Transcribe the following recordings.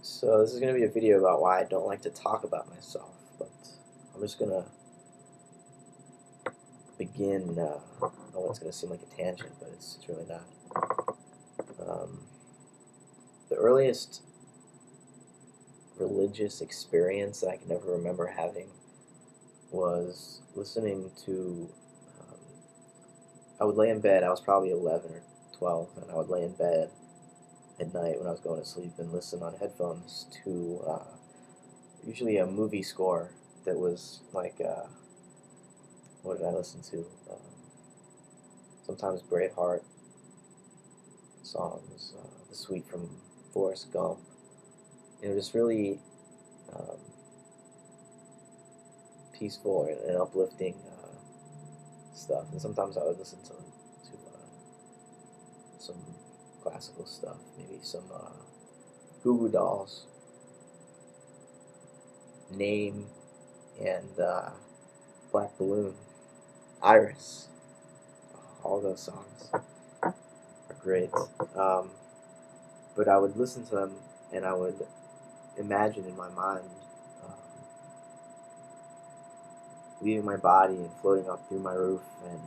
So this is going to be a video about why I don't like to talk about myself, but I'm just going to begin, I know it's going to seem like a tangent, but it's really not. The earliest religious experience that I can ever remember having was listening to, um, I would lay in bed, I was probably 11 or 12, and I would lay in bed at night when I was going to sleep and listen on headphones to usually a movie score that was like, what did I listen to? Sometimes Braveheart songs, The Suite from Forrest Gump. Just really um, peaceful and uplifting stuff. And sometimes I would listen to some classical stuff, maybe some Goo Goo Dolls, Name, and Black Balloon, Iris. All those songs are great. But I would listen to them and I would imagine in my mind um, leaving my body and floating up through my roof and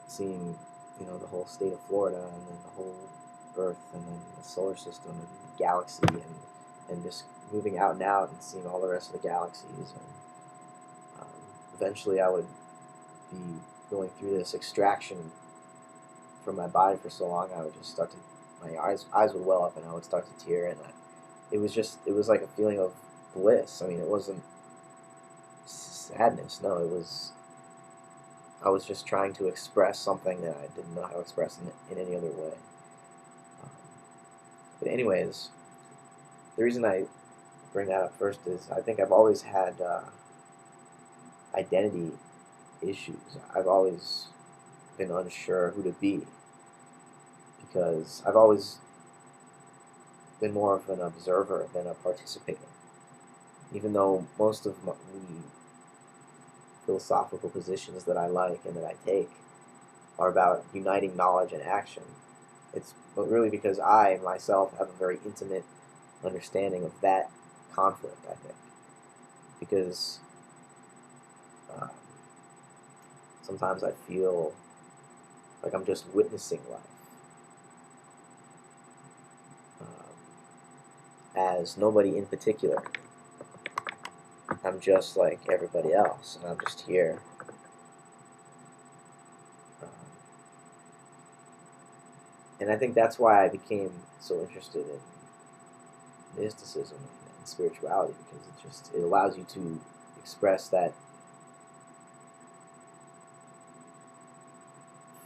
seeing, the whole state of Florida and then the whole Earth and then the solar system and the galaxy and just moving out and out and seeing all the rest of the galaxies. And eventually I would be going through this extraction from my body for so long I would just start to, my eyes would well up and I would start to tear, and it was like a feeling of bliss. I mean, it wasn't sadness. No, I was just trying to express something that I didn't know how to express in any other way. Um, but anyways, the reason I bring that up first is I think I've always had identity issues. I've always been unsure who to be because I've always been more of an observer than a participator. Even though most of the philosophical positions that I like and that I take are about uniting knowledge and action, it's really because I myself have a very intimate understanding of that conflict, I think. Because um, sometimes I feel like I'm just witnessing life as nobody in particular. I'm just like everybody else, and I'm just here. Um, and I think that's why I became so interested in mysticism and spirituality, because it allows you to express that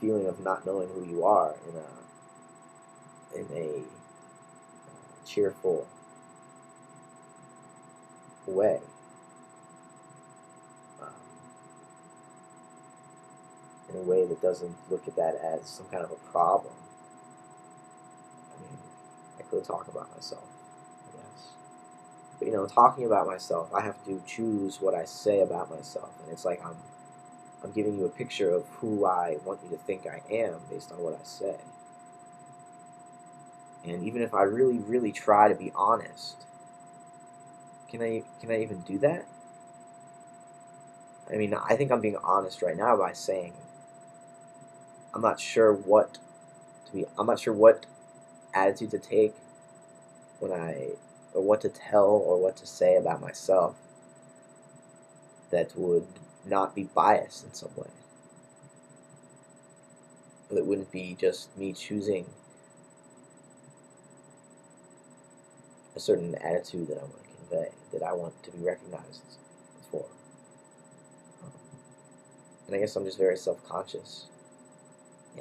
feeling of not knowing who you are in a cheerful way. Um, in a way that doesn't look at that as some kind of a problem. I mean, I could talk about myself, I guess. But talking about myself, I have to choose what I say about myself, and it's like I'm giving you a picture of who I want you to think I am based on what I say. And even if I really, really try to be honest, can I even do that? I mean, I think I'm being honest right now by saying I'm not sure what I'm not sure what attitude to take or what to tell or what to say about myself that would not be biased in some way. That wouldn't be just me choosing a certain attitude that I want to convey, that I want to be recognized for. And I guess I'm just very self-conscious,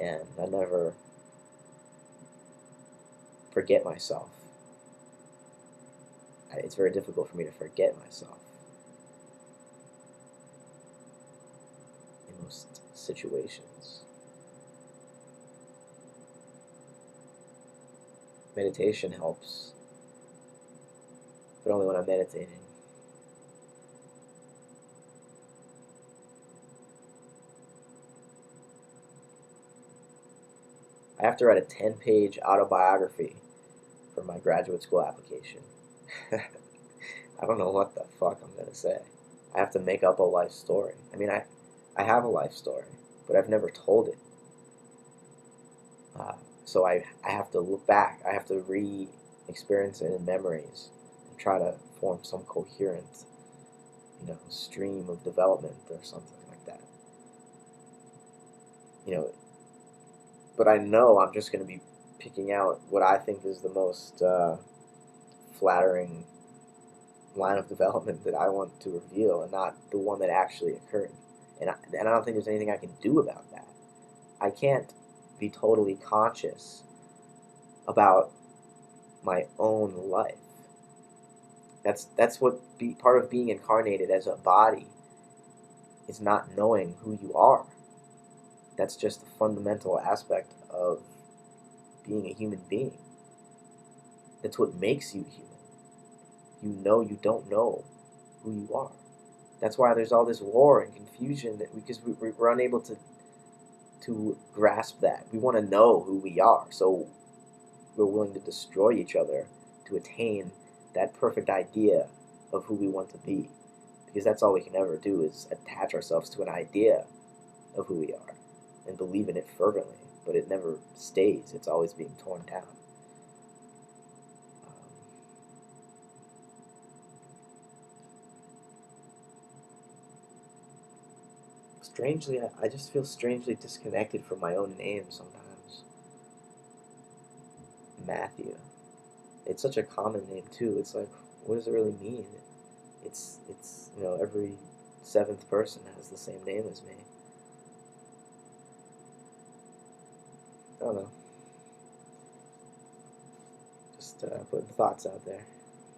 and I never forget myself. It's very difficult for me to forget myself in most situations. Meditation helps, but only when I'm meditating. I have to write a 10-page autobiography for my graduate school application. I don't know what the fuck I'm gonna say. I have to make up a life story. I mean, I have a life story, but I've never told it. Uh, so I have to look back. I have to re-experience it in memories and try to form some coherent, stream of development or something like that. You know, but I know I'm just going to be picking out what I think is the most flattering line of development that I want to reveal, and not the one that actually occurred. And I don't think there's anything I can do about that. I can't be totally conscious about my own life. That's what part of being incarnated as a body is, not knowing who you are. That's just a fundamental aspect of being a human being. That's what makes you human. You don't know who you are. That's why there's all this war and confusion, because we're unable to grasp that. We want to know who we are, so we're willing to destroy each other to attain that perfect idea of who we want to be. Because that's all we can ever do, is attach ourselves to an idea of who we are and believe in it fervently, but it never stays. It's always being torn down. Strangely, I just feel strangely disconnected from my own name sometimes. Matthew. It's such a common name too. It's like, what does it really mean? It's every seventh person has the same name as me. I don't know. Just putting thoughts out there.